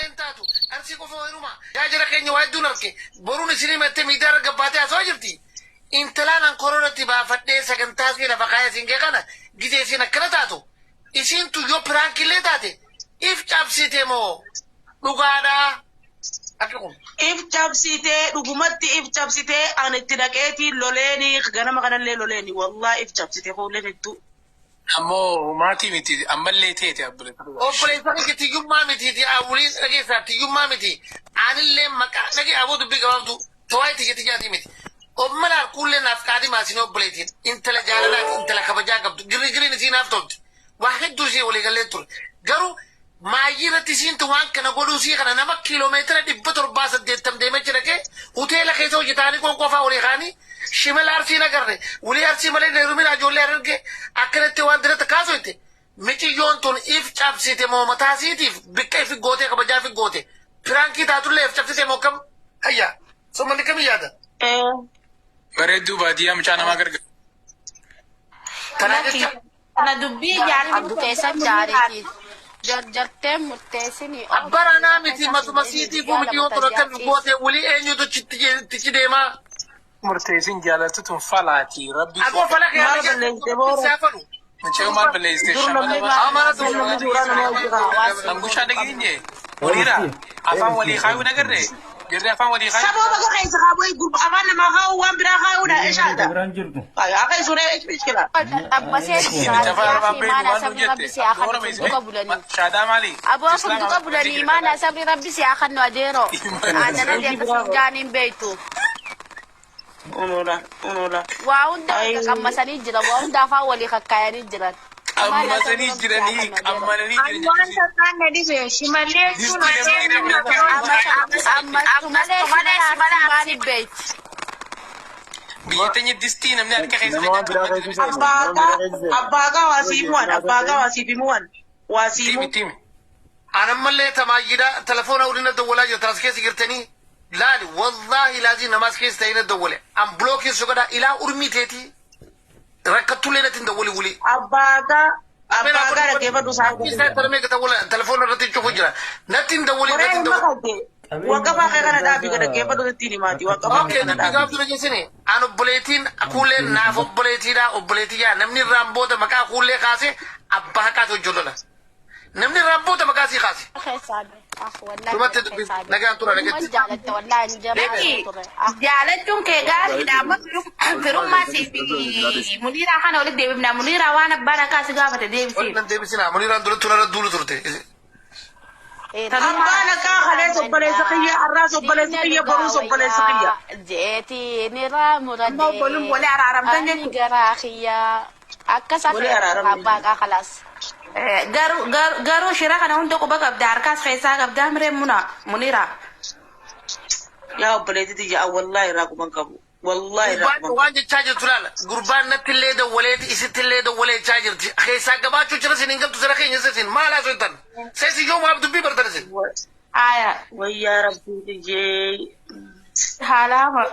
Lentaatu arsi qofa wayruma yaa jira keenya waa hedduun arge boruun isinii mattee miidiyaa gabbaatee asoo jirti intalaan an kororatti baafadhee sagantaa fi lafa kaaya isin kana gizee isin akkana taatu isintu yoo piraankiillee taate if cabsite moo dhugaadhaa akka kun if cabsite dhugumatti if cabsite an itti dhaqeetii loleeni ganama kanallee loleeni wallahi if cabsite kuuleen hedduu ammoo maatii miti ammallee teete obboleessa tiyyummaa miti awuliin dhageessaa tiyyummaa miti anillee maqaa dhagee aboo dubbii gabaabdu tawaayitii gati jaatii miti obmalaan kuullee naaf qaadii maasin obboleetiin intala jaalalaati intala kabajaa qabdu girigiriin isii naaf tolti waa hedduu ishee walii gallee ture garuu maayii irratti isiintu waan kana godhuu isii kana nama kiiloomeetira 780 deemee jira kee hoteela keessa hojjetaanii qonqofaa walii kaanii shimala arsii nagarre walii arsii malee neerumina ijoollee arge akkanatti waan dirata kaasoo itti miciyyoon tun if cabsite moo mataa isiitiif bikka ifi gootee kabajaa fi goote piraankii taatullee if cabsite moo kam hayya sommanni kam yaada bareedduu baadiyyaa mucaa namaa gargaara. Kanaa jecha Kana dubbii jaartii murteessan jaariiti. Jarjartee murteessini. abbaranaa miti matuma siitii kuu miciyyoon tun akkami gootee walii eenyutu tichi deemaa Murteessin jaallattu tun falaati rabbi. aboo fala maal balleessite boora keessa Mucaa maal balleessite Angushaa dhageenye waliira afaan walii kaayuu nagarre jirri afaan walii kaayuu. saboo baga keessa kaaboo gurba afaan namaa kaa'u waan biraa kaa'uudha ishaadha akka isuree ishkila Abbasee imaana sabri rabbi si haa kan duuka bulanii. Shaadaa maali? Aboo kun duuka bulanii imaana sabri rabbi si haa kan nu adeero. Aannan adeemsa jaaniin beektu. unuudha Waa hunda qammasanii jira. Waa hunda afaan walii kakkaayanii jiran. Qammasanii jiranii qammananii jiranii. Wanta kana dhibe shimallee Ammas malee maaliif beekti? Biyya teenya distii namni harka keessa abbaagaa waasiimuwan abbaagaa waasiifimuwan waasiimu timi. anammallee tamaayidha telefoona urina dawwalaa jirta as keessa girtanii laali wallahi laazii namaas keessa ta'ina dawwale an blookii sogoda ilaa urmii teetii rakkatullee natiin dawwali wuli abbaagaa dhaggeeffadhu isaa tarmee dawwala telefoona irratti cufu jira natiin dawwali natiin dawwali waqafaa kee kana dhaabii ka dhaggeeffadhu ittiin himaati waqafaa okay kee kana dubbii dhaabii gaaftu dhageessini an obboleetiin kuullee naaf obboleetiidha obboleetiyyaa namni irraan booda maqaa kuullee kaase abbaa haqaate hojjollola namni irraan booda maqaa sii kaase Tumatti dubbii nagaan tura nagatti. Jaalatte wallaahi ni jira. jaalachuun kee gaariidha amma firummaa fi muniiraa kana walitti deebifna muniiraa waan abbaan akkaasi gaafate deebisee Nan deebisina muniraan dura turara duulu turte. abbaan akkaa kalees obboleessa kiyya arraas obboleessa kiyya boruus obboleessa kiyya Jeeti ni raamurade. Amma obboluun walii araaramtan Ani jechuudha. garaa kiyya. Akkas Walii araaramne abbaa qaa khalaas. garuu shira kana hunda quba qabda harkaas keessaa qabda miree muniiraa yaa obboleetti tiyya wallahi irraa quban qabu wallahi irraa Gurbaan quban waan jechaa jirtu laala. Gurbaan natti illee dawwaleeti isitti illee dawwalee jechaa jirti. Keessaa gabaachuu jira sin hin galtu sira keenya sesin maal haasoo hittan. Seesi yoo maaf dubbii bartan isin. aya wayyaa rabbii tiyyee haalaama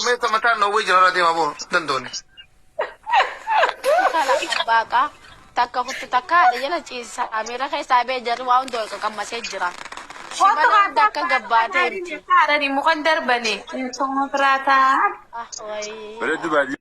Meeta mataan noowwee jira deemaa boonu dandoone. Abbaa qaa takka kuttu takka haadha jala ciisa. Ameera keessaa bee jarri waa hunda ol qaqammasee jira. Shimala hunda akka gabbaatee miti. haadhani mukan darbane. Tuma firaataa. Ah, wayii. Bareedduu baadiyyaa.